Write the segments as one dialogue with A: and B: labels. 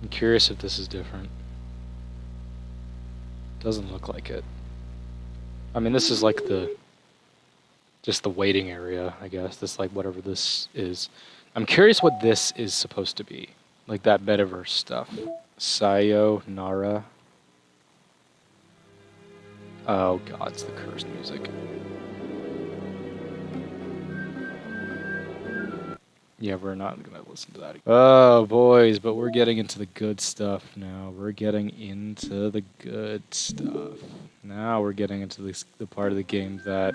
A: I'm curious if this is different. Doesn't look like it. I mean, this is like just the waiting area, I guess. This, like, whatever this is. I'm curious what this is supposed to be. Like that metaverse stuff. Sayonara. Oh god, it's the cursed music. Yeah, we're not gonna listen to that again. Oh, boys, but we're getting into the good stuff now. We're getting into the good stuff. Now we're getting into the part of the game that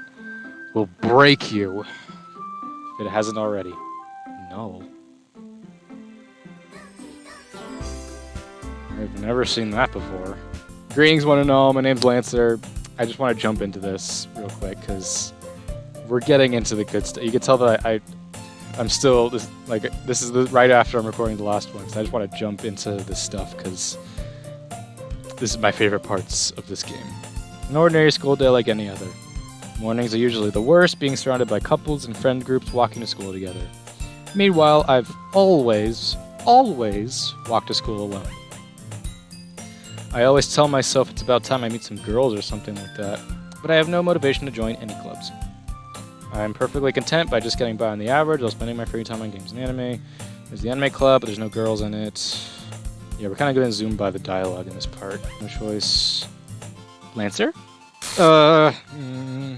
A: will break you. If it hasn't already. No. I've never seen that before. Greetings, one and all. My name's Lancer. I just want to jump into this real quick because we're getting into the good stuff. You can tell that I'm still this is right after I'm recording the last one. So I just want to jump into this stuff because this is my favorite parts of this game. An ordinary school day like any other. Mornings are usually the worst, being surrounded by couples and friend groups walking to school together. Meanwhile, I've always walked to school alone. I always tell myself it's about time I meet some girls or something like that, but I have no motivation to join any clubs. I'm perfectly content by just getting by on the average while spending my free time on games and anime. There's the anime club, but there's no girls in it. Yeah, we're kind of going to zoom by the dialogue in this part. No choice. Lancer?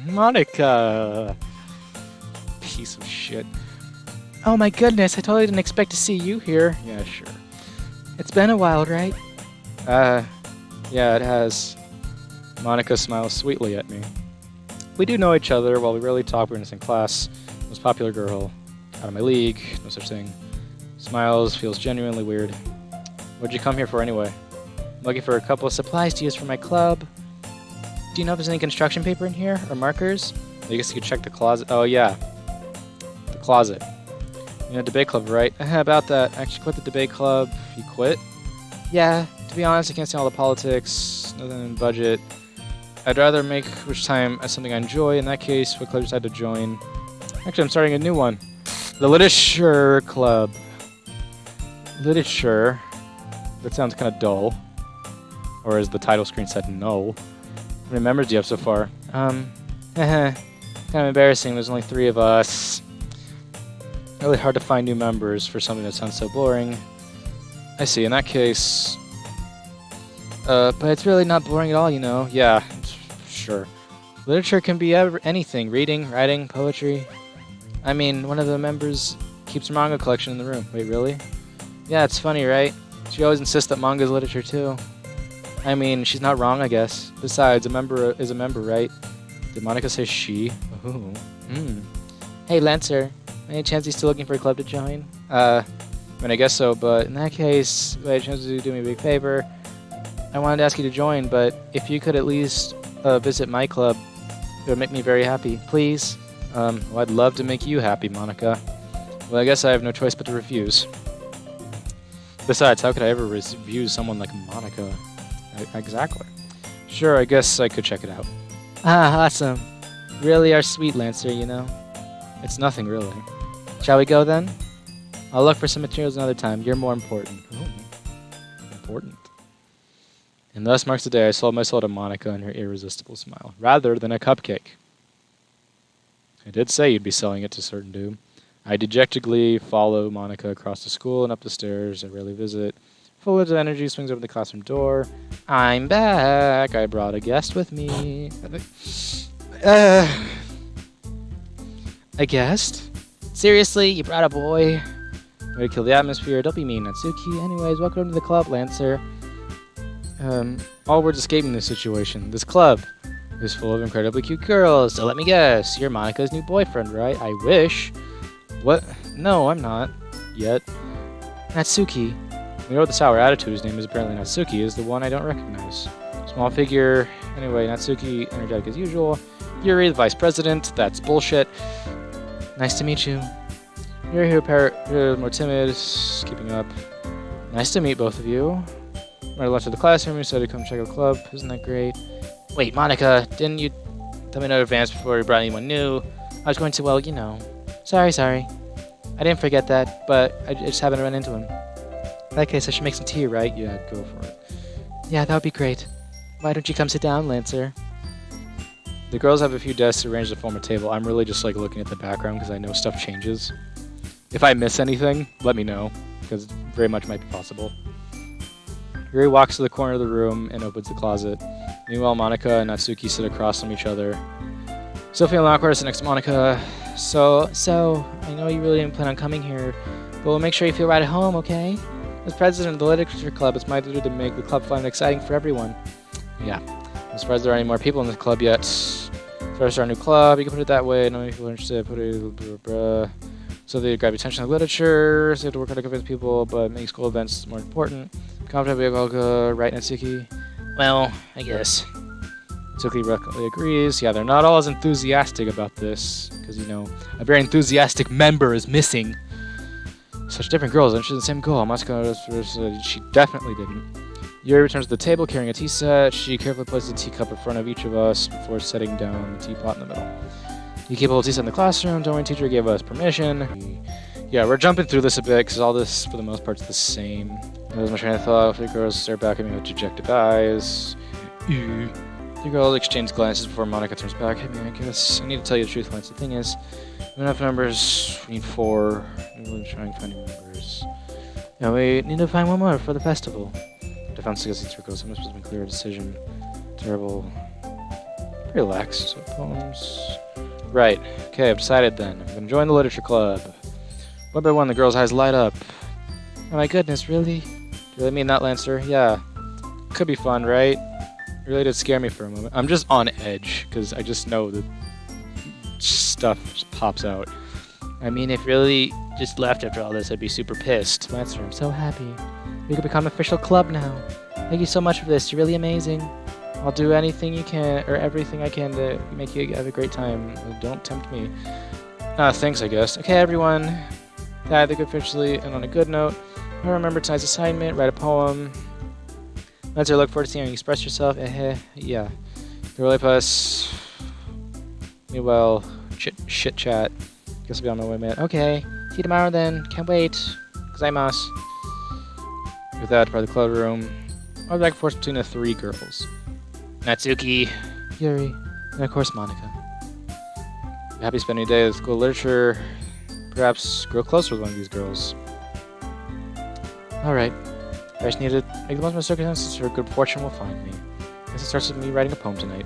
A: Monica. Piece of shit. Oh my goodness, I totally didn't expect to see you here. Yeah, sure. It's been a while, right? Yeah, it has. Monica smiles sweetly at me. We do know each other. While we rarely talk, we're in the same class. Most popular girl. Out of my league. No such thing. Smiles, feels genuinely weird. What'd you come here for anyway? I'm looking for a couple of supplies to use for my club. Do you know if there's any construction paper in here? Or markers? I guess you could check the closet. Oh, yeah. The closet. You know, debate club, right? About that. I actually quit the debate club. You quit? Yeah. To be honest, I can't stand all the politics, nothing in budget. I'd rather make which time as something I enjoy. In that case, what club you decided to join? Actually, I'm starting a new one. The Literature Club. Literature. That sounds kind of dull. Or as the title screen said, no. How many members do you have so far? Kind of embarrassing. There's only 3 of us. Really hard to find new members for something that sounds so boring. I see. In that case... but it's really not boring at all, you know. Yeah, sure. Literature can be anything. Reading, writing, poetry. I mean, one of the members keeps a manga collection in the room. Wait, really? Yeah, it's funny, right? She always insists that manga's literature, too. I mean, she's not wrong, I guess. Besides, a member is a member, right? Did Monica say she? Ooh. Hey, Lancer. Any chance he's still looking for a club to join? I mean, I guess so, but in that case, by chance to do me a big favor. I wanted to ask you to join, but if you could at least visit my club, it would make me very happy. Please? Well, I'd love to make you happy, Monica. Well, I guess I have no choice but to refuse. Besides, how could I ever refuse someone like Monica? Exactly. Sure, I guess I could check it out. Ah, awesome. Really are sweet, Lancer, you know. It's nothing, really. Shall we go, then? I'll look for some materials another time. You're more important. Ooh. Important. And thus marks the day I sold my soul to Monica and her irresistible smile, rather than a cupcake. I did say you'd be selling it to certain dude. I dejectedly follow Monica across the school and up the stairs. I rarely visit. Full of energy, swings over the classroom door. I'm back. I brought a guest with me. A guest? Seriously? You brought a boy? Way to kill the atmosphere. Don't be mean, Natsuki. Anyways, welcome to the club, Lancer. All words escaping this situation. This club is full of incredibly cute girls. So let me guess, you're Monica's new boyfriend, right? I wish. What? No, I'm not. Yet. Natsuki. We know with the sour attitude, whose name is apparently Natsuki, is the one I don't recognize. Small figure. Anyway, Natsuki, energetic as usual. Yuri, the vice president. That's bullshit. Nice to meet you. Yuri, who more timid, keeping up. Nice to meet both of you. Right left of the classroom, you said to come check out the club. Isn't that great? Wait, Monica, didn't you tell me in advance before you brought anyone new? I was going to, well, you know. Sorry. I didn't forget that, but I just happened to run into him. In that case, I should make some tea, right? Yeah, go for it. Yeah, that would be great. Why don't you come sit down, Lancer? The girls have a few desks arranged to form a table. I'm really just like looking at the background because I know stuff changes. If I miss anything, let me know, because it very much might be possible. Yuri walks to the corner of the room and opens the closet. Meanwhile, Monica and Natsuki sit across from each other. Still feeling awkward, sit next to Monica. So, I know you really didn't plan on coming here, but we'll make sure you feel right at home, okay? As president of the Literature Club, it's my duty to make the club fun and exciting for everyone. Yeah. I'm surprised there aren't any more people in the club yet. First, our new club, you can put it that way. No many people are interested. Put it, so they grab attention to literature. So you have to work hard to convince people, but making school events more important. Confident, right, Natsuki? Well, I guess. Natsuki reluctantly agrees. Yeah, they're not all as enthusiastic about this, because, you know, a very enthusiastic member is missing. Such different girls, interested in the same goal. Masuko, she definitely didn't. Yuri returns to the table carrying a tea set. She carefully places a teacup in front of each of us before setting down the teapot in the middle. You keep a little tea set in the classroom. Don't worry, teacher gave us permission. Yeah, we're jumping through this a bit because all this, for the most part, is the same. That was my train of thought. The girls stare back at me with dejected eyes. The girls exchange glances before Monica turns back at me. I guess I need to tell you the truth, Lance. The thing is, we have enough numbers. We need 4. We'll try and find new members. Yeah, we need to find one more for the festival. Defense against these girls. I'm supposed to make a clear decision. Terrible. Relaxed. Poems. Right. Okay, I've decided then. I'm gonna join the literature club. One by one, the girls' eyes light up. Oh my goodness, really? Do you really mean that, Lancer? Yeah. Could be fun, right? It really did scare me for a moment. I'm just on edge, because I just know that stuff just pops out. I mean, if really just left after all this, I'd be super pissed. Lancer, I'm so happy. We could become an official club now. Thank you so much for this. You're really amazing. I'll do anything you can, or everything I can to make you have a great time. Don't tempt me. Thanks, I guess. Okay, everyone. I think officially, and on a good note, remember tonight's assignment. Write a poem. Lancer, look forward to seeing you express yourself. Yeah. Really plus. Meanwhile, shit chat. Guess I'll be on my way, man. Okay. See you tomorrow then. Can't wait. Gozaimasu. With that, part of the club room. I'll be back and forth between the 3 girls. Natsuki, Yuri, and of course Monica. Happy spending a day with school literature. Perhaps grow closer with one of these girls. Alright. I just need to make the most of my circumstances, or good fortune will find me. I guess it starts with me writing a poem tonight.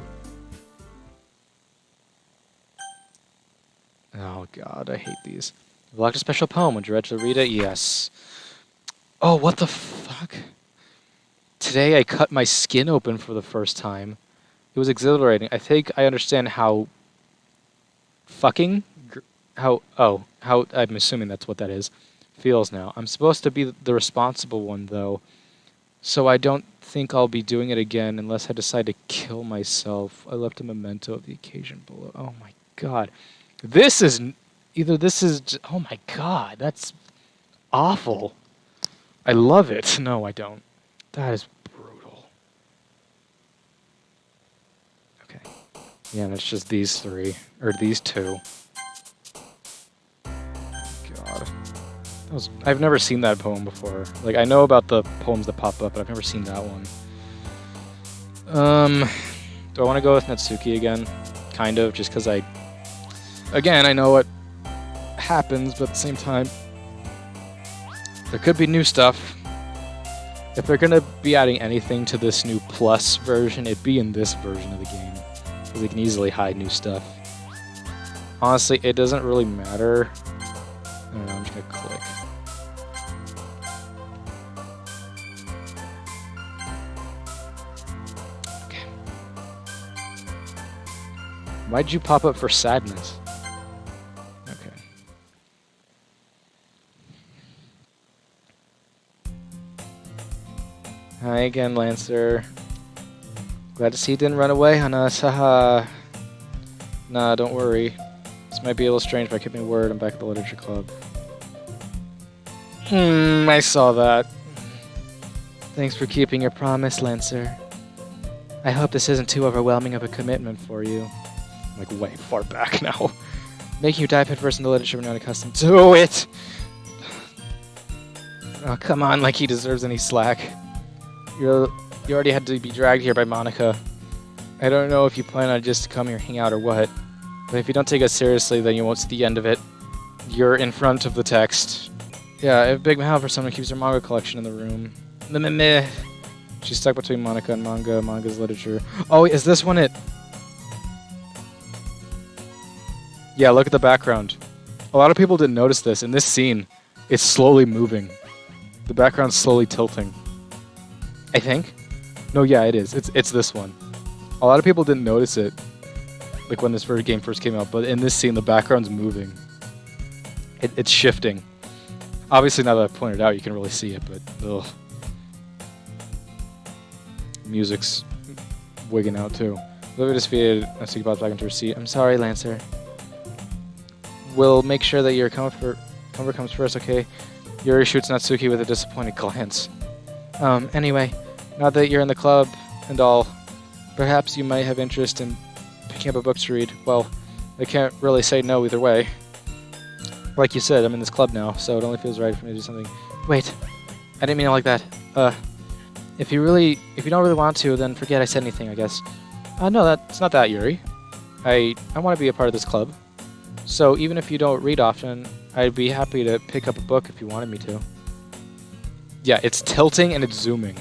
A: Oh god, I hate these. I've locked a special poem. Would you like to read it? Yes. Oh, what the fuck? Today I cut my skin open for the first time. It was exhilarating. I think I understand how I'm assuming that's what that is, feels now. I'm supposed to be the responsible one, though, so I don't think I'll be doing it again unless I decide to kill myself. I left a memento of the occasion below. Oh my god. Oh my god, that's awful. I love it. No, I don't. That is brutal. Okay. Yeah, and it's just these 3. Or these 2. God. I've never seen that poem before. Like, I know about the poems that pop up, but I've never seen that one. Do I want to go with Natsuki again? Kind of, just because I know what happens, but at the same time, there could be new stuff. If they're going to be adding anything to this new plus version, it'd be in this version of the game. Because they can easily hide new stuff. Honestly, it doesn't really matter. I don't know, I'm just going to click. Okay. Why'd you pop up for sadness? Okay. Hi again, Lancer. Glad to see you didn't run away on us, haha. Nah, don't worry. This might be a little strange, but I kept my word. I'm back at the literature club. I saw that. Thanks for keeping your promise, Lancer. I hope this isn't too overwhelming of a commitment for you. I'm like way far back now. Making you dive headfirst into literature when you're not accustomed to it. Oh, come on, like he deserves any slack. You already had to be dragged here by Monica. I don't know if you plan on just to come here, hang out, or what. But if you don't take us seriously, then you won't see the end of it. You're in front of the text. Yeah, I have a big mouth for someone who keeps their manga collection in the room. Meh. She's stuck between Monica and manga. Manga's literature. Oh, is this one it? Yeah, look at the background. A lot of people didn't notice this. In this scene, it's slowly moving. The background's slowly tilting. I think. No, yeah, it is. It's this one. A lot of people didn't notice it, like when this game first came out, but in this scene, the background's moving. It's shifting. Obviously, now that I've pointed it out, you can really see it, but ugh. Music's wigging out, too. Olivia defeated Natsuki pops back into her seat. I'm sorry, Lancer. We'll make sure that your comfort comes first, okay? Yuri shoots Natsuki with a disappointed glance. Anyway, now that you're in the club and all, perhaps you might have interest in picking up a book to read. Well, I can't really say no either way. Like you said, I'm in this club now, so it only feels right for me to do something. Wait, I didn't mean it like that. If you don't really want to, then forget I said anything, I guess. No, it's not that, Yuri. I want to be a part of this club. So even if you don't read often, I'd be happy to pick up a book if you wanted me to. Yeah, it's tilting and it's zooming.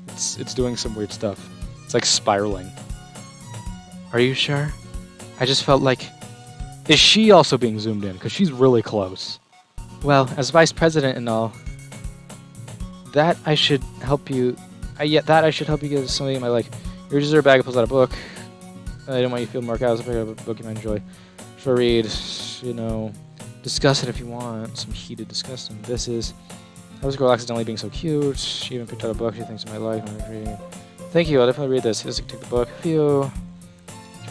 A: It's doing some weird stuff. It's like spiraling. Are you sure? I just felt like... Is she also being zoomed in? Because she's really close. Well, as vice president and all, that I should help you... that I should help you get something you might like. You deserve a bag, pulls out a book. I don't want you to feel more out. Pick up a book you might enjoy. For a read, discuss it if you want. Some heated discussion. This is... How was the girl accidentally being so cute? She even picked out a book she thinks you might like. Thank you, I'll definitely read this. Just take the book. Phew.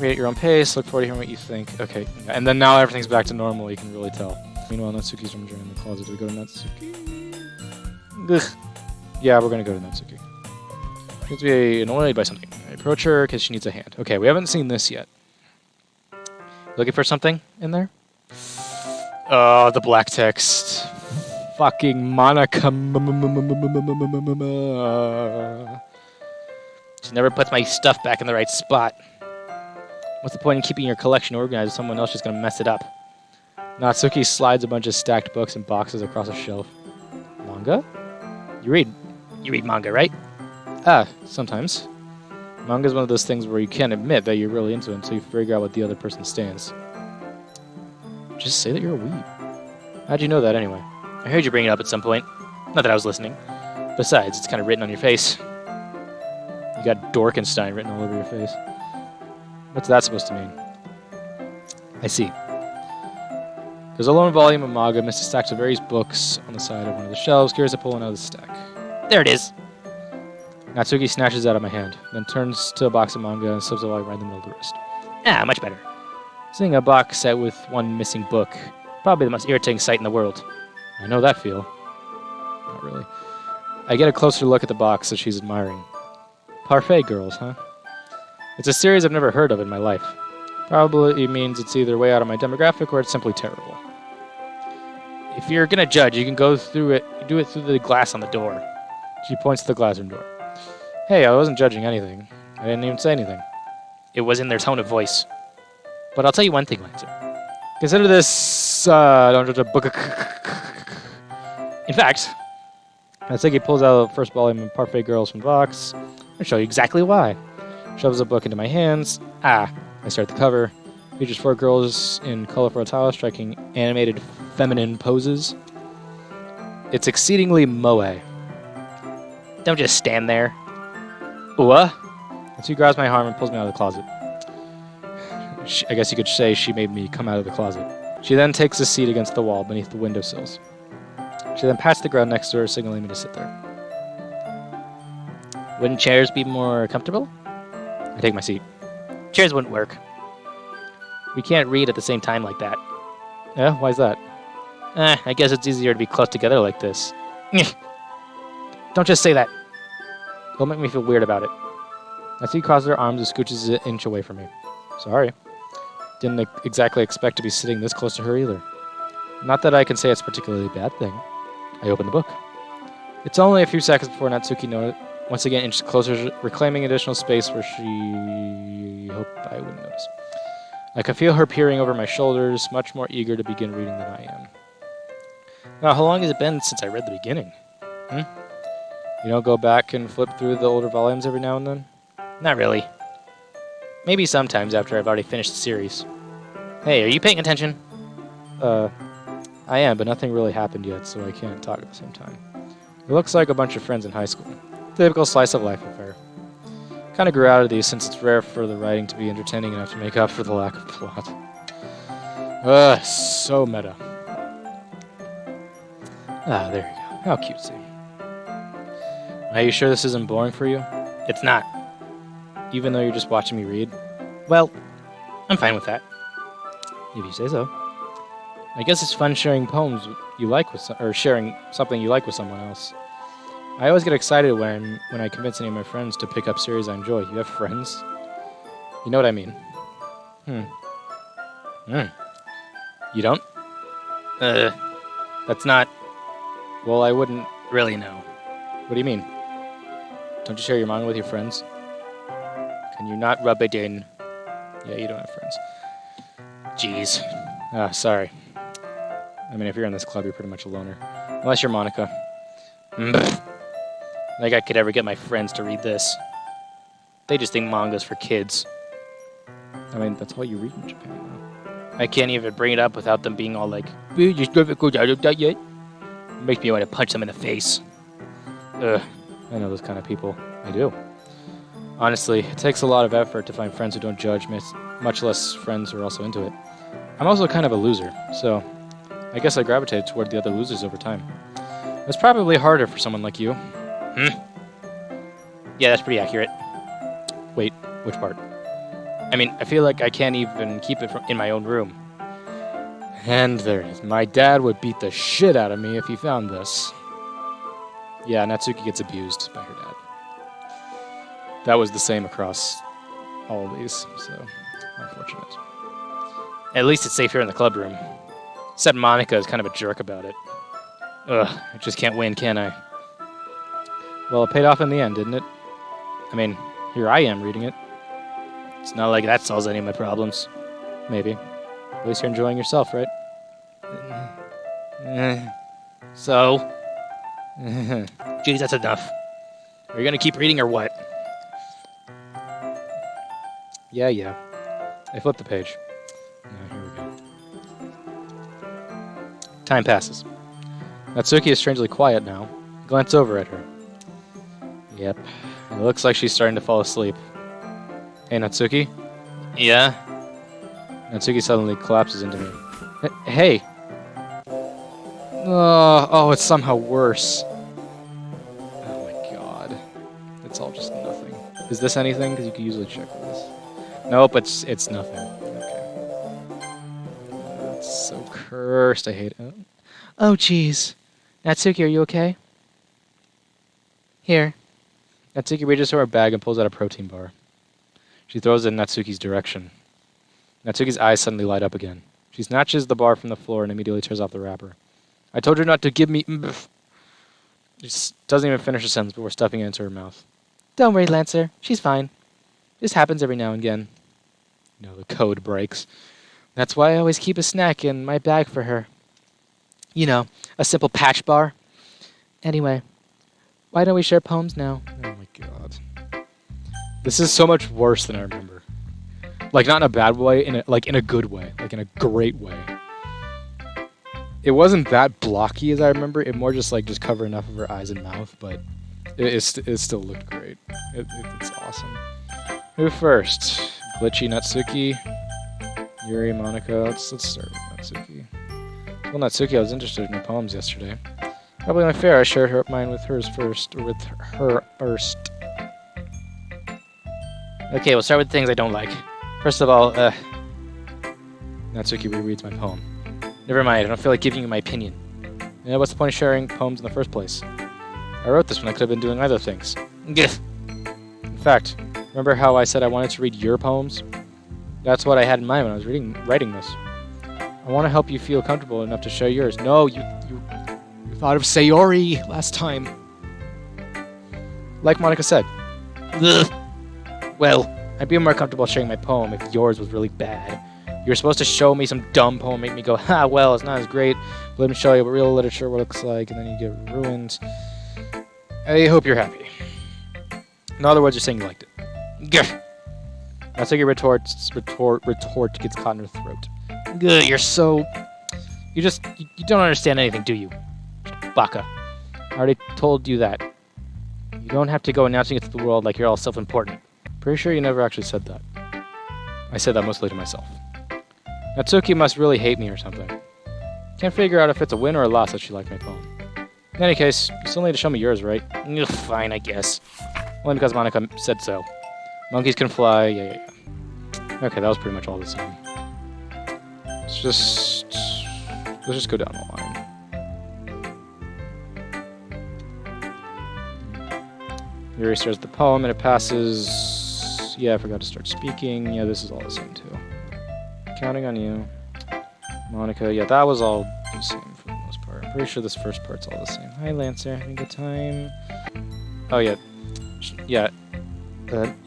A: Read at your own pace. Look forward to hearing what you think. Okay, and then now everything's back to normal. You can really tell. Meanwhile, Natsuki's room in the closet. Do we go to Natsuki? Ugh. Yeah, we're gonna go to Natsuki. Seems to be annoyed by something. I approach her because she needs a hand. Okay, we haven't seen this yet. Looking for something in there? Oh, the black text. Fucking Monica. She never puts my stuff back in the right spot. What's the point in keeping your collection organized if someone else is going to mess it up? Natsuki slides a bunch of stacked books and boxes across a shelf. Manga? You read manga, right? Sometimes. Manga is one of those things where you can't admit that you're really into it until you figure out what the other person stands. Just say that you're a weeb. How'd you know that anyway? I heard you bring it up at some point. Not that I was listening. Besides, it's kind of written on your face. You got Dorkenstein written all over your face. What's that supposed to mean? I see. There's a lone volume of manga amidst stacks of various books on the side of one of the shelves. Curious to pull one out of the stack. There it is! Natsuki snatches it out of my hand, then turns to a box of manga and slips a volume right in the middle of the wrist. Much better. Seeing a box set with one missing book, probably the most irritating sight in the world. I know that feel. Not really. I get a closer look at the box that she's admiring. Parfait Girls, huh? It's a series I've never heard of in my life. Probably means it's either way out of my demographic or it's simply terrible. If you're gonna judge, you can go through it. You do it through the glass on the door. She points to the glassroom door. Hey, I wasn't judging anything. I didn't even say anything. It was in their tone of voice. But I'll tell you one thing, Lancer. Consider this, don't judge a book. In fact, Natsuki pulls out the first volume of Parfait Girls from the box. I'll show you exactly why. Shoves the book into my hands. I start the cover. Features 4 girls in colorful attire striking animated feminine poses. It's exceedingly moe. Don't just stand there. What? Natsuki grabs my arm and pulls me out of the closet. I guess you could say she made me come out of the closet. She then takes a seat against the wall beneath the windowsills. She then pats the ground next to her, signaling me to sit there. Wouldn't chairs be more comfortable? I take my seat. Chairs wouldn't work. We can't read at the same time like that. Yeah? Why's that? I guess it's easier to be close together like this. Don't just say that. Don't make me feel weird about it. Natsuki crosses her arms and scooches an inch away from me. Sorry. Didn't exactly expect to be sitting this close to her either. Not that I can say it's a particularly bad thing. I open the book. It's only a few seconds before Natsuki once again inches closer, reclaiming additional space where she hoped I wouldn't notice. I can feel her peering over my shoulders, much more eager to begin reading than I am. Now, how long has it been since I read the beginning? You don't go back and flip through the older volumes every now and then? Not really. Maybe sometimes after I've already finished the series. Hey, are you paying attention? I am, but nothing really happened yet, so I can't talk at the same time. It looks like a bunch of friends in high school. Typical slice of life affair. Kinda grew out of these since it's rare for the writing to be entertaining enough to make up for the lack of plot. So meta. Ah, there you go. How cutesy. Are you sure this isn't boring for you? It's not. Even though you're just watching me read? Well, I'm fine with that. If you say so. I guess it's fun sharing poems you like with or sharing something you like with someone else. I always get excited when I convince any of my friends to pick up series I enjoy. You have friends? You know what I mean. You don't? That's not... Well, I wouldn't really know. What do you mean? Don't you share your manga with your friends? Can you not rub it in? Yeah, you don't have friends. Jeez. Sorry. I mean, if you're in this club, you're pretty much a loner. Unless you're Monica. Like I could ever get my friends to read this. They just think manga's for kids. I mean, that's all you read in Japan, though. I can't even bring it up without them being all like, "You just never go out of that yet." It makes me want to punch them in the face. I know those kind of people. I do. Honestly, it takes a lot of effort to find friends who don't judge, much less friends who are also into it. I'm also kind of a loser, so I guess I gravitated toward the other losers over time. It's probably harder for someone like you. Yeah, that's pretty accurate. Wait, which part? I mean, I feel like I can't even keep it in my own room. And there it is. My dad would beat the shit out of me if he found this. Yeah, Natsuki gets abused by her dad. That was the same across all of these, so unfortunate. At least it's safe here in the club room. Except Monica is kind of a jerk about it. I just can't win, can I? Well, it paid off in the end, didn't it? I mean, here I am reading it. It's not like that solves any of my problems. Maybe. At least you're enjoying yourself, right? So? Geez, that's enough. Are you gonna keep reading or what? Yeah. I flipped the page. Now, here we go. Time passes. Natsuki is strangely quiet now. Glance over at her. Yep. It looks like she's starting to fall asleep. Hey, Natsuki? Yeah? Natsuki suddenly collapses into me. Hey! Oh, it's somehow worse. Oh my god. It's all just nothing. Is this anything? Because you can usually check for this. Nope, it's nothing. Okay. It's so cursed. I hate it. Oh, jeez. Natsuki, are you okay? Here. Natsuki reaches for her bag and pulls out a protein bar. She throws it in Natsuki's direction. Natsuki's eyes suddenly light up again. She snatches the bar from the floor and immediately tears off the wrapper. I told you not to give me... She doesn't even finish a sentence before stuffing it into her mouth. Don't worry, Lancer. She's fine. This happens every now and again. You know, the code breaks. That's why I always keep a snack in my bag for her. You know, a simple patch bar. Anyway, why don't we share poems now? Oh my god. This is so much worse than I remember. Like, not in a bad way, in a good way. Like, in a great way. It wasn't that blocky as I remember. It more just covered enough of her eyes and mouth, but it still looked great. It's awesome. Who first? Glitchy Natsuki, Yuri, Monica. Let's start with Natsuki. Well, Natsuki, I was interested in your poems yesterday. Probably only fair I shared mine with hers first, or with her first. Okay, we'll start with the things I don't like. First of all, Natsuki rereads my poem. Never mind, I don't feel like giving you my opinion. You know, what's the point of sharing poems in the first place? I wrote this when I could have been doing other things. In fact, remember how I said I wanted to read your poems? That's what I had in mind when I was writing this. I want to help you feel comfortable enough to share yours. No, you thought of Sayori last time. Like Monica said. Ugh. Well, I'd be more comfortable sharing my poem if yours was really bad. You were supposed to show me some dumb poem, make me go, ha, well, it's not as great. Let me show you what real literature looks like, and then you get ruined. I hope you're happy. In other words, you're saying you liked it. Gah. That's like your retort gets caught in her throat. Gah, you're so... You don't understand anything, do you? Baka. I already told you that. You don't have to go announcing it to the world like you're all self-important. Pretty sure you never actually said that. I said that mostly to myself. Natsuki must really hate me or something. Can't figure out if it's a win or a loss that she liked my poem. In any case, you still need to show me yours, right? Ugh, fine, I guess. Only because Monica said so. Monkeys can fly, yeah. Okay, that was pretty much all the same. Let's just go down the line. Yuri starts the poem and it passes. Yeah, I forgot to start speaking. Yeah, this is all the same too. Counting on you. Monica, yeah, that was all the same for the most part. I'm pretty sure this first part's all the same. Hi, Lancer, having a good time. Oh, yeah. Yeah.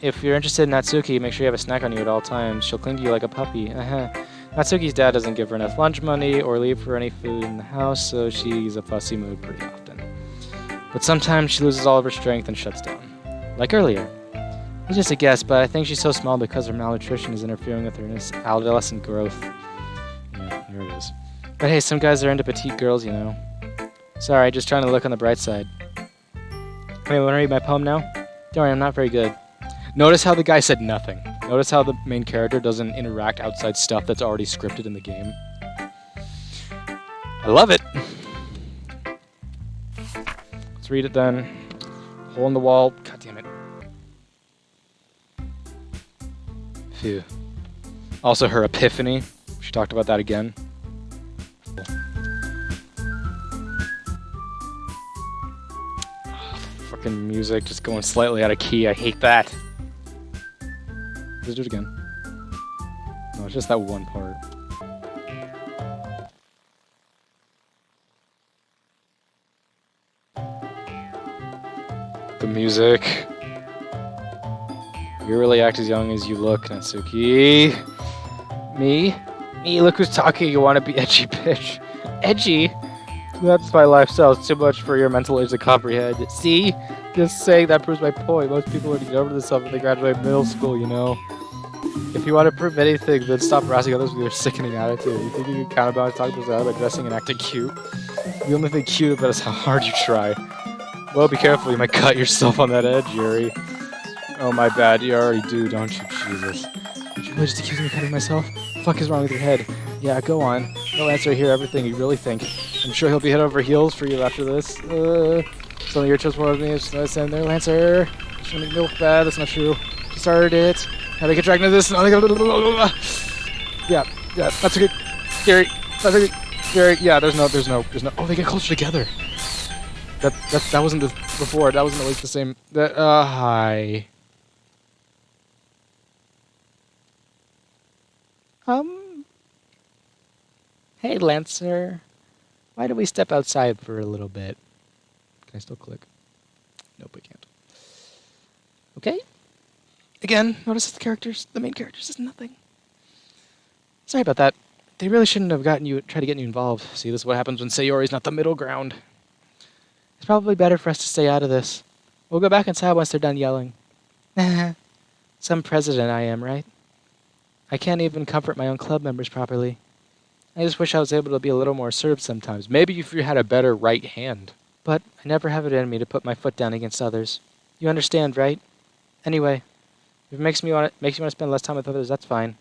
A: If you're interested in Natsuki, make sure you have a snack on you at all times. She'll cling to you like a puppy. Natsuki's dad doesn't give her enough lunch money or leave for any food in the house, so she's a fussy mood pretty often. But sometimes she loses all of her strength and shuts down. Like earlier. It's just a guess, but I think she's so small because her malnutrition is interfering with her adolescent growth. Yeah, here it is. But hey, some guys are into petite girls, you know. Sorry, just trying to look on the bright side. Hey, want to read my poem now? Don't worry, I'm not very good. Notice how the guy said nothing. Notice how the main character doesn't interact outside stuff that's already scripted in the game. I love it! Let's read it then. Hole in the wall. God damn it. Phew. Also her epiphany. She talked about that again. Fucking music just going slightly out of key. I hate that. Let's do it again. No, it's just that one part. The music. You really act as young as you look, Natsuki. Me? Me, look who's talking. You want to be edgy, bitch. Edgy? That's my lifestyle. It's too much for your mental age to comprehend. See? Just saying that proves my point. Most people would get over this stuff when they graduate middle school, you know? If you want to prove anything, then stop harassing others with your sickening attitude. You think you can count about talking to yourself by dressing and acting cute? The only thing cute about it is how hard you try. Well, be careful. You might cut yourself on that edge, Yuri. Oh, my bad. You already do, don't you? Jesus. Did you really just accuse me of cutting myself? What the fuck is wrong with your head? Yeah, go on. He'll answer here everything you really think. I'm sure he'll be head over heels for you after this. Some of your chose more of me. It's nice in there, Lancer. She's gonna make milk bad. That's not true. She started it. How they get dragged into this? Yeah, that's a good. Gary, that's a good. Gary, yeah, there's no. Oh, they get closer together. That wasn't the before. That wasn't at least the same. Hi. Hey, Lancer. Why don't we step outside for a little bit? Can I still click? Nope, I can't. Okay. Again, notice the main characters is nothing. Sorry about that. They really shouldn't have tried to get you involved. See, this is what happens when Sayori's not the middle ground. It's probably better for us to stay out of this. We'll go back inside once they're done yelling. Some president I am, right? I can't even comfort my own club members properly. I just wish I was able to be a little more assertive sometimes. Maybe if you had a better right hand. But I never have it in me to put my foot down against others. You understand, right? Anyway, if it makes you want to spend less time with others, that's fine.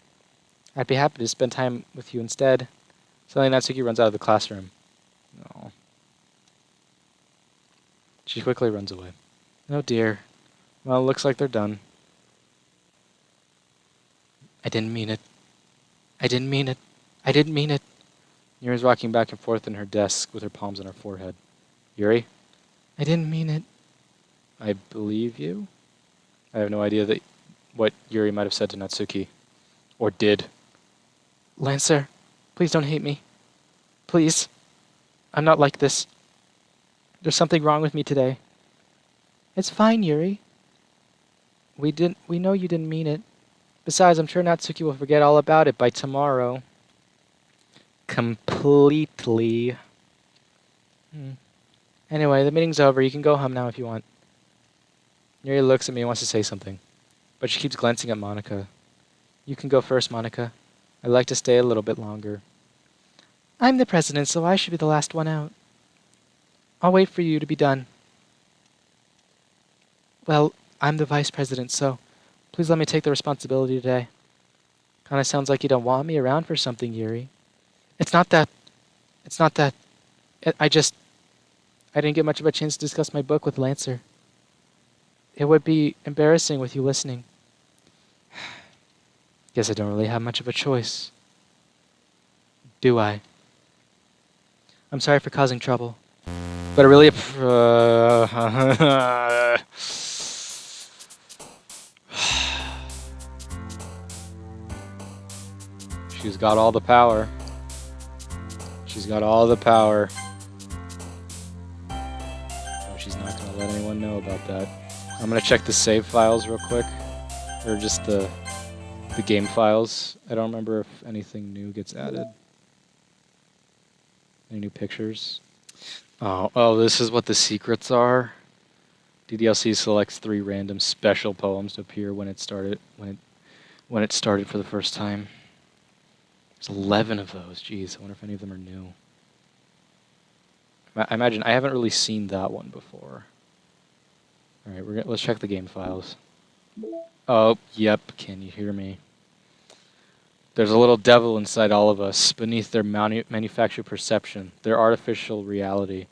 A: I'd be happy to spend time with you instead. Suddenly Natsuki runs out of the classroom. No. She quickly runs away. Oh dear. Well, it looks like they're done. I didn't mean it. I didn't mean it. I didn't mean it. Yuri's walking back and forth in her desk with her palms on her forehead. Yuri? I didn't mean it. I believe you? I have no idea what Yuri might have said to Natsuki. Or did. Lancer, please don't hate me. Please. I'm not like this. There's something wrong with me today. It's fine, Yuri. We know you didn't mean it. Besides, I'm sure Natsuki will forget all about it by tomorrow. Completely. Anyway, the meeting's over. You can go home now if you want. Yuri looks at me and wants to say something, but she keeps glancing at Monica. You can go first, Monica. I'd like to stay a little bit longer. I'm the president, so I should be the last one out. I'll wait for you to be done. Well, I'm the vice president, so please let me take the responsibility today. Kinda sounds like you don't want me around for something, Yuri. It's not that. I didn't get much of a chance to discuss my book with Lancer. It would be embarrassing with you listening. Guess I don't really have much of a choice. Do I? I'm sorry for causing trouble. But I really... She's got all the power. She's got all the power. Oh, she's not going to let anyone know about that. I'm going to check the save files real quick. Or just the game files. I don't remember if anything new gets added. Any new pictures? Oh, this is what the secrets are. DDLC selects 3 random special poems to appear when it started when it started for the first time. There's 11 of those. Jeez, I wonder if any of them are new. I imagine I haven't really seen that one before. All right, let's check the game files. Oh, yep. Can you hear me? There's a little devil inside all of us. Beneath their manufactured perception, their artificial reality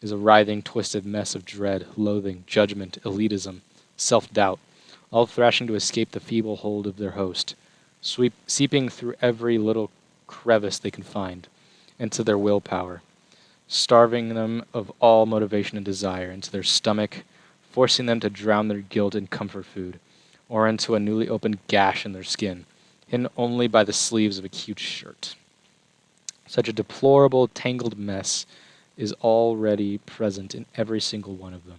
A: is a writhing, twisted mess of dread, loathing, judgment, elitism, self-doubt, all thrashing to escape the feeble hold of their host, seeping through every little crevice they can find into their willpower, starving them of all motivation and desire into their stomach, forcing them to drown their guilt in comfort food, or into a newly opened gash in their skin, hidden only by the sleeves of a cute shirt. Such a deplorable, tangled mess is already present in every single one of them.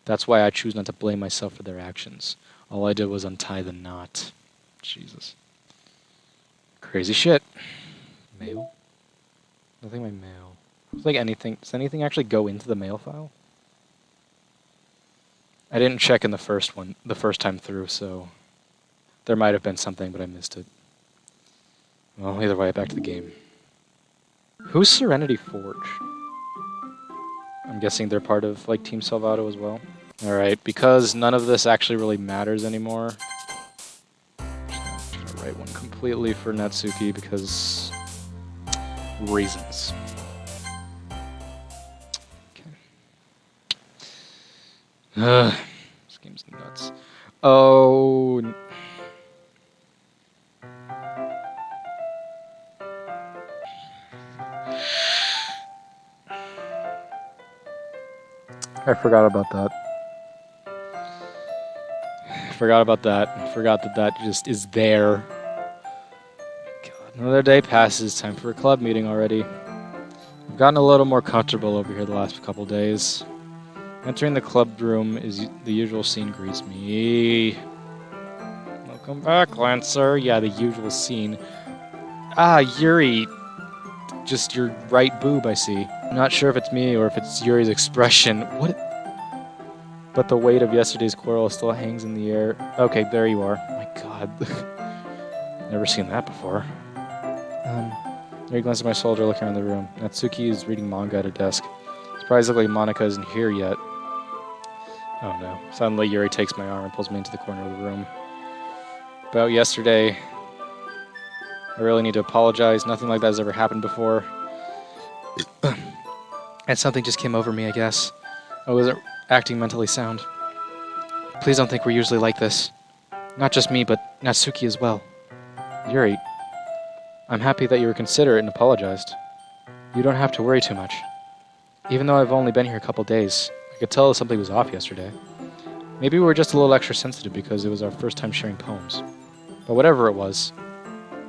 A: That's why I choose not to blame myself for their actions. All I did was untie the knot. Jesus. Crazy shit. Mail? Nothing in my mail. It's like anything. Does anything actually go into the mail file? I didn't check in the first time through, so there might have been something, but I missed it. Well, either way, back to the game. Who's Serenity Forge? I'm guessing they're part of, like, Team Salvato as well. Alright, because none of this actually really matters anymore, I'm just gonna write one completely for Natsuki because... reasons. Okay. This game's nuts. Oh... I forgot about that. I forgot that that just is there. God, another day passes. Time for a club meeting already. I've gotten a little more comfortable over here the last couple days. Entering the club room is the usual scene greets me. Welcome back, Lancer. Yeah, the usual scene. Ah, Yuri. Just your right boob, I see. I'm not sure if it's me or if it's Yuri's expression. What? But the weight of yesterday's quarrel still hangs in the air. Okay, there you are. Oh my god. Never seen that before. Yuri glances at my shoulder, looking around the room. Natsuki is reading manga at her desk. Surprisingly, Monica isn't here yet. Oh no. Suddenly, Yuri takes my arm and pulls me into the corner of the room. About yesterday, I really need to apologize. Nothing like that has ever happened before. And something just came over me, I guess. I wasn't acting mentally sound. Please don't think we're usually like this. Not just me, but Natsuki as well. Yuri, I'm happy that you were considerate and apologized. You don't have to worry too much. Even though I've only been here a couple days, I could tell something was off yesterday. Maybe we were just a little extra sensitive because it was our first time sharing poems. But whatever it was,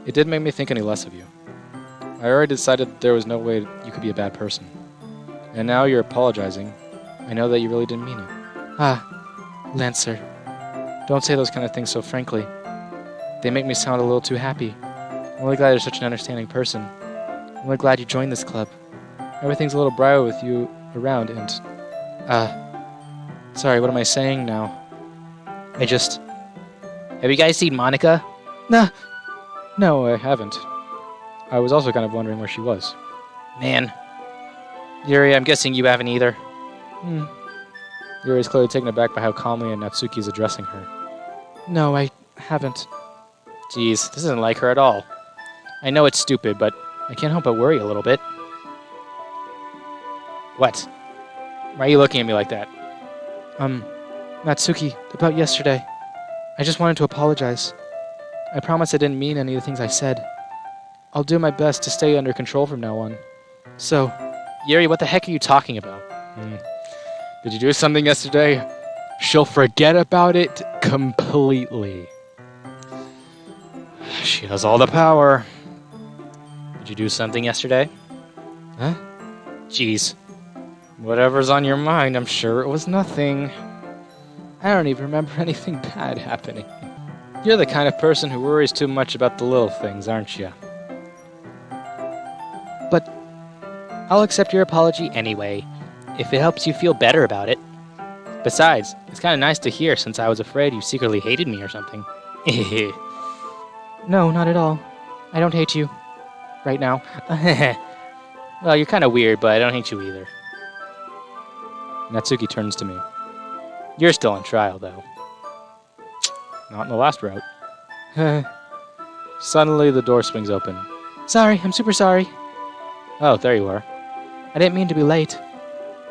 A: it didn't make me think any less of you. I already decided that there was no way you could be a bad person. And now you're apologizing. I know that you really didn't mean it. Ah, Lancer, don't say those kind of things so frankly. They make me sound a little too happy. I'm really glad you're such an understanding person. I'm really glad you joined this club. Everything's a little brighter with you around and... Sorry, what am I saying now? Have you guys seen Monica? Nah. No, I haven't. I was also kind of wondering where she was. Man. Yuri, I'm guessing you haven't either. Yuri is clearly taken aback by how calmly Natsuki is addressing her. No, I haven't. Jeez, this isn't like her at all. I know it's stupid, but I can't help but worry a little bit. What? Why are you looking at me like that? Natsuki, about yesterday. I just wanted to apologize. I promise I didn't mean any of the things I said. I'll do my best to stay under control from now on. So... Yuri, what the heck are you talking about? Did you do something yesterday? She'll forget about it completely. She has all the power. Did you do something yesterday? Huh? Jeez. Whatever's on your mind, I'm sure it was nothing. I don't even remember anything bad happening. You're the kind of person who worries too much about the little things, aren't you? But I'll accept your apology anyway, if it helps you feel better about it. Besides, it's kind of nice to hear since I was afraid you secretly hated me or something. No, not at all. I don't hate you. Right now. Well, you're kind of weird, but I don't hate you either. Natsuki turns to me. You're still on trial, though. Not in the last route. Suddenly, the door swings open. Sorry, I'm super sorry. Oh, there you are. I didn't mean to be late.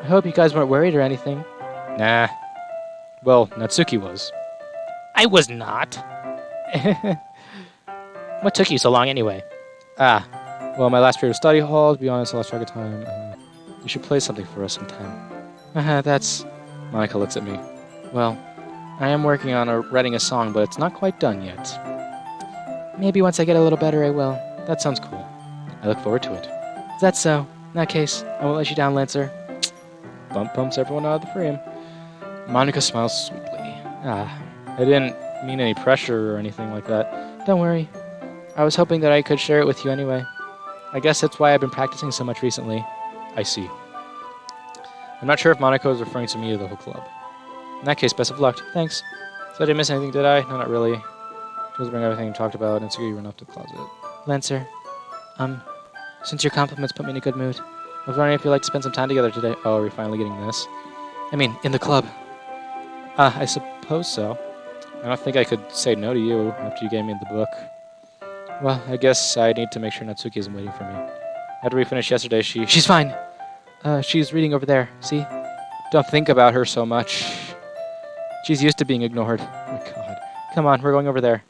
A: I hope you guys weren't worried or anything. Nah. Well, Natsuki was. I was not. What took you so long anyway? Well, my last period of study hall, to be honest, I lost track of time. You should play something for us sometime. That's... Monica looks at me. Well, I am working on writing a song, but it's not quite done yet. Maybe once I get a little better, I will. That sounds cool. I look forward to it. If that's so, in that case, I won't let you down, Lancer. Bumps everyone out of the frame. Monica smiles sweetly. I didn't mean any pressure or anything like that. Don't worry. I was hoping that I could share it with you anyway. I guess that's why I've been practicing so much recently. I see. I'm not sure if Monica was referring to me or the whole club. In that case, best of luck. Thanks. So I didn't miss anything, did I? No, not really. Just bring everything we talked about and so you run off to the closet. Lancer, since your compliments put me in a good mood, I was wondering if you'd like to spend some time together today. Oh, are we finally getting this? I mean, in the club. I suppose so. I don't think I could say no to you after you gave me the book. Well, I guess I need to make sure Natsuki isn't waiting for me. After we finished yesterday, She's fine! She's reading over there, see? Don't think about her so much. She's used to being ignored. Oh my god. Come on, we're going over there.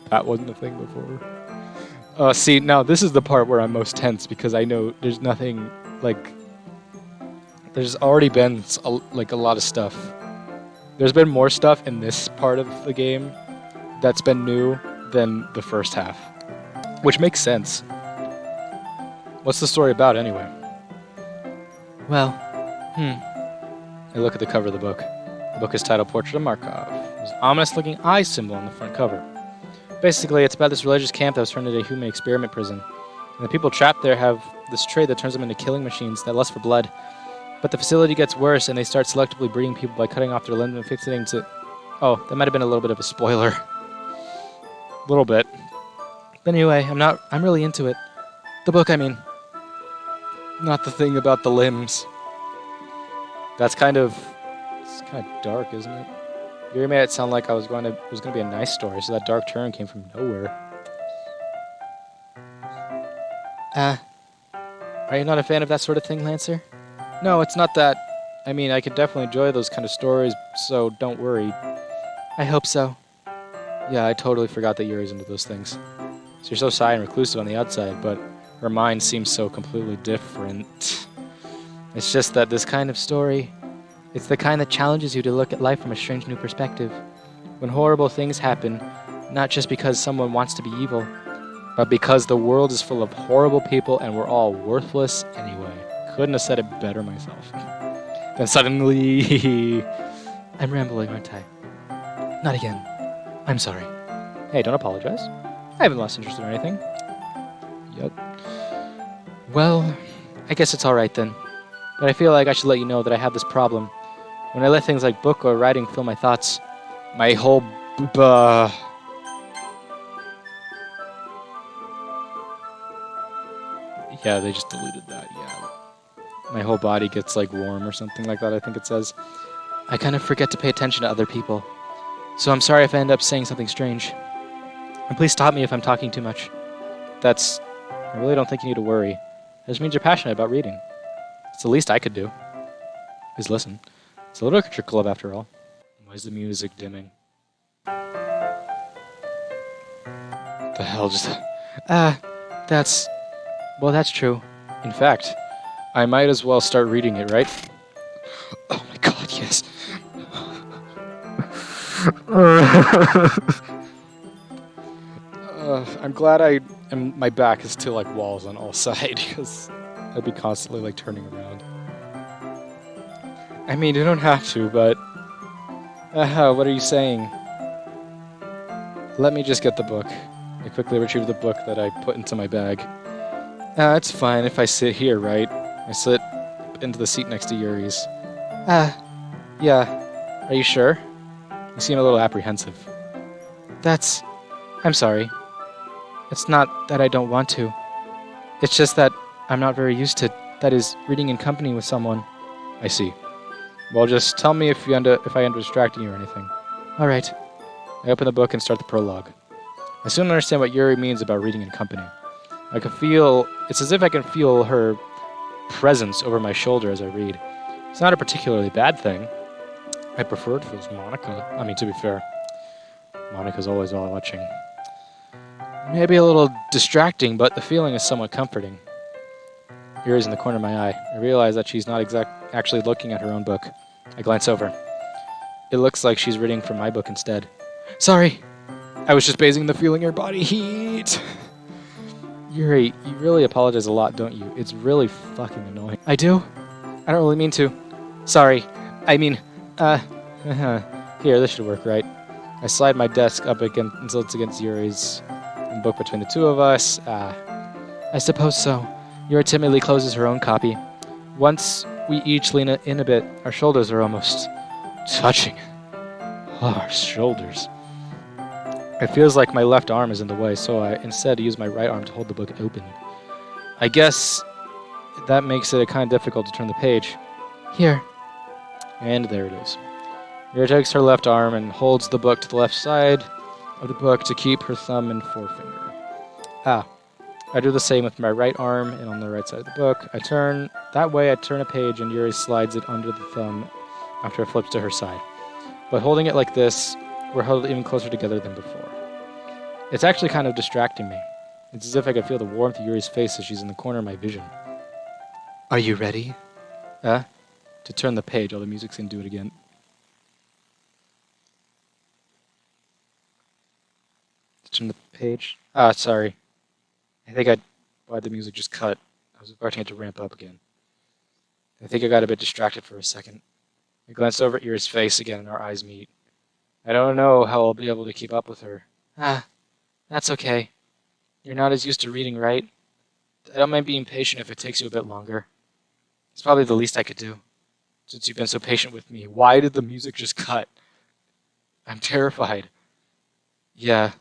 A: That wasn't a thing before. See, now this is the part where I'm most tense because I know there's nothing, like... There's already been, a lot of stuff. There's been more stuff in this part of the game that's been new than the first half. Which makes sense. What's the story about, anyway? Well, I look at the cover of the book. The book is titled Portrait of Markov. There's an ominous-looking eye symbol on the front cover. Basically, it's about this religious camp that was turned into a human experiment prison. And the people trapped there have this trait that turns them into killing machines that lust for blood. But the facility gets worse, and they start selectively breeding people by cutting off their limbs and fixating to... Oh, that might have been a little bit of a spoiler. A little bit. But anyway, I'm really into it. The book, I mean. Not the thing about the limbs. It's kind of dark, isn't it? You made it sound like it was going to be a nice story, so that dark turn came from nowhere. Are you not a fan of that sort of thing, Lancer? No, it's not that. I mean, I could definitely enjoy those kind of stories, so don't worry. I hope so. Yeah, I totally forgot that Yuri's into those things. So you're so shy and reclusive on the outside, but her mind seems so completely different. It's just that this kind of story, it's the kind that challenges you to look at life from a strange new perspective. When horrible things happen, not just because someone wants to be evil, but because the world is full of horrible people and we're all worthless anyway. couldn't have said it better myself. Then suddenly... I'm rambling, aren't I? Not again. I'm sorry. Hey, don't apologize. I haven't lost interest or anything. Yep. Well, I guess it's alright then. But I feel like I should let you know that I have this problem. When I let things like book or writing fill my thoughts, my whole yeah, they just deleted that, yeah. My whole body gets like warm or something like that, I think it says. I kind of forget to pay attention to other people. So I'm sorry if I end up saying something strange. And please stop me if I'm talking too much. I really don't think you need to worry. It just means you're passionate about reading. It's the least I could do. Is listen. It's a literature club after all. Why is the music dimming? What the hell just... Well, that's true. In fact, I might as well start reading it, right? Oh my god, yes. I'm glad my back is to like walls on all sides because I'd be constantly like turning around. I mean, you don't have to, but what are you saying? Let me just get the book. I quickly retrieve the book that I put into my bag. It's fine if I sit here, right? I sit into the seat next to Yuri's. Yeah. Are you sure? You seem a little apprehensive. I'm sorry. It's not that I don't want to. It's just that I'm not very used to, that is, reading in company with someone. I see. Well, just tell me if I end up distracting you or anything. Alright. I open the book and start the prologue. I soon understand what Yuri means about reading in company. It's as if I can feel her presence over my shoulder as I read. It's not a particularly bad thing. I prefer it if it was Monica. I mean, to be fair, Monica's always all watching. Maybe a little distracting, but the feeling is somewhat comforting. Yuri's in the corner of my eye. I realize that she's not actually looking at her own book. I glance over. It looks like she's reading from my book instead. Sorry! I was just basing the feeling your body heat! Yuri, you really apologize a lot, don't you? It's really fucking annoying. I do? I don't really mean to. Sorry. I mean, here, this should work, right? I slide my desk up until it's against Yuri's book between the two of us. I suppose so. Yuri timidly closes her own copy. Once we each lean in a bit, our shoulders are almost touching. Oh, our shoulders. It feels like my left arm is in the way, so I instead use my right arm to hold the book open. I guess that makes it kind of difficult to turn the page. Here. And there it is. Yuri takes her left arm and holds the book to the left side of the book to keep her thumb and forefinger. I do the same with my right arm and on the right side of the book. I turn a page and Yuri slides it under the thumb after it flips to her side. But holding it like this, we're held even closer together than before. It's actually kind of distracting me. It's as if I could feel the warmth of Yuri's face as she's in the corner of my vision. Are you ready? To turn the page, all the music's gonna do it again. To turn the page? Sorry. Why'd the music just cut? I was expecting it to ramp up again. I think I got a bit distracted for a second. I glanced over at Yuri's face again and our eyes meet. I don't know how I'll be able to keep up with her. That's okay. You're not as used to reading, right? I don't mind being patient if it takes you a bit longer. It's probably the least I could do, since you've been so patient with me. Why did the music just cut? I'm terrified. Yeah,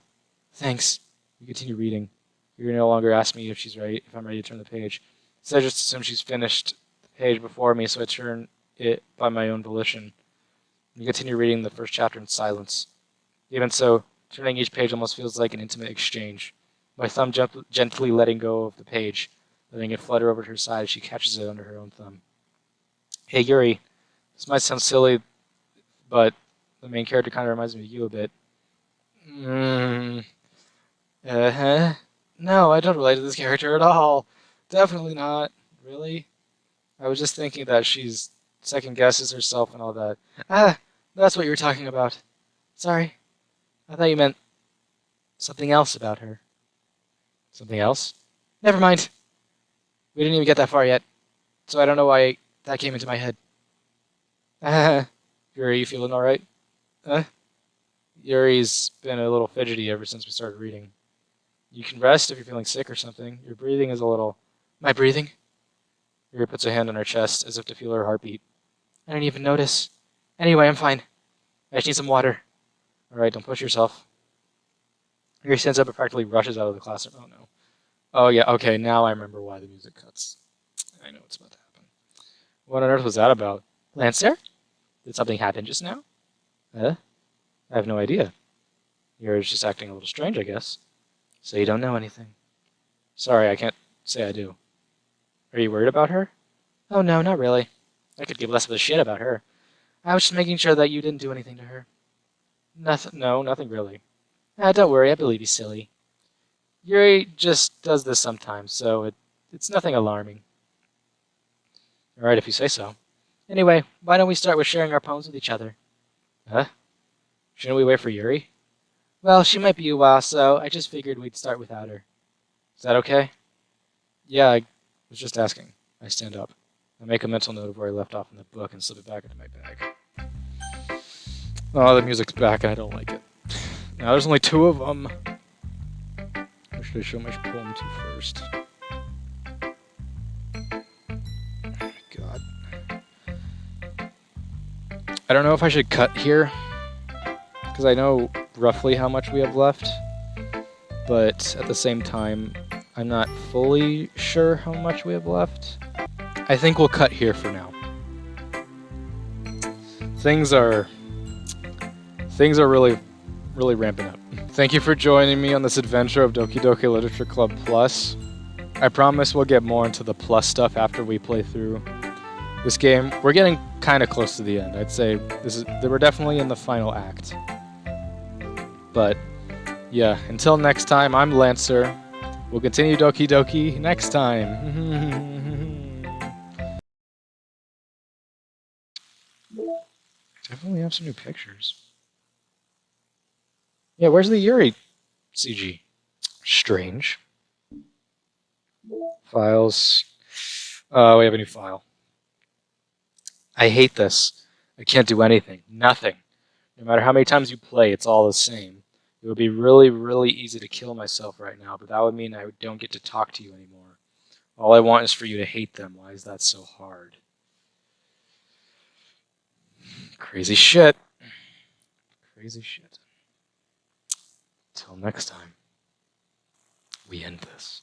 A: thanks. We continue reading. Yuri no longer asks me if I'm ready to turn the page. So I just assume she's finished the page before me, so I turn it by my own volition. We continue reading the first chapter in silence. Even so, turning each page almost feels like an intimate exchange. My thumb gently letting go of the page, letting it flutter over to her side as she catches it under her own thumb. Hey Yuri, this might sound silly, but the main character kind of reminds me of you a bit. No, I don't relate to this character at all. Definitely not. Really? I was just thinking that she's second guesses herself and all that. That's what you were talking about. Sorry. I thought you meant something else about her. Something else? Never mind. We didn't even get that far yet. so I don't know why that came into my head. Yuri, you feeling alright? Huh? Yuri's been a little fidgety ever since we started reading. You can rest if you're feeling sick or something. Your breathing is a little... My breathing? Yuri puts a hand on her chest as if to feel her heartbeat. I didn't even notice. Anyway, I'm fine. I just need some water. Alright, don't push yourself. Yuri stands up and practically rushes out of the classroom. Oh no. Oh yeah, okay, now I remember why the music cuts. I know what's about to happen. What on earth was that about? Lancer? Did something happen just now? Huh? I have no idea. You're just acting a little strange, I guess. So you don't know anything. Sorry, I can't say I do. Are you worried about her? Oh no, not really. I could give less of a shit about her. I was just making sure that you didn't do anything to her. Nothing. No, nothing really. Ah, don't worry, I believe he's silly. Yuri just does this sometimes, so it's nothing alarming. Alright, if you say so. Anyway, why don't we start with sharing our poems with each other? Huh? Shouldn't we wait for Yuri? Well, she might be a while, so I just figured we'd start without her. Is that okay? Yeah, I was just asking. I stand up. I make a mental note of where I left off in the book and slip it back into my bag. Oh, the music's back and I don't like it. Now there's only two of them. Who should I show my poem to first? Oh, God. I don't know if I should cut here, because I know roughly how much we have left, but at the same time, I'm not fully sure how much we have left. I think we'll cut here for now. Things are really ramping up. Thank you for joining me on this adventure of Doki Doki Literature Club Plus. I promise we'll get more into the plus stuff after we play through this game. We're getting kind of close to the end. I'd say we're definitely in the final act. But yeah, until next time, I'm Lancer. We'll continue Doki Doki next time. Definitely have some new pictures. Yeah, where's the Yuri CG? Strange. Files. We have a new file. I hate this. I can't do anything. Nothing. No matter how many times you play, it's all the same. It would be really easy to kill myself right now, but that would mean I don't get to talk to you anymore. All I want is for you to hate them. Why is that so hard? Crazy shit. Crazy shit. Till next time, we end this.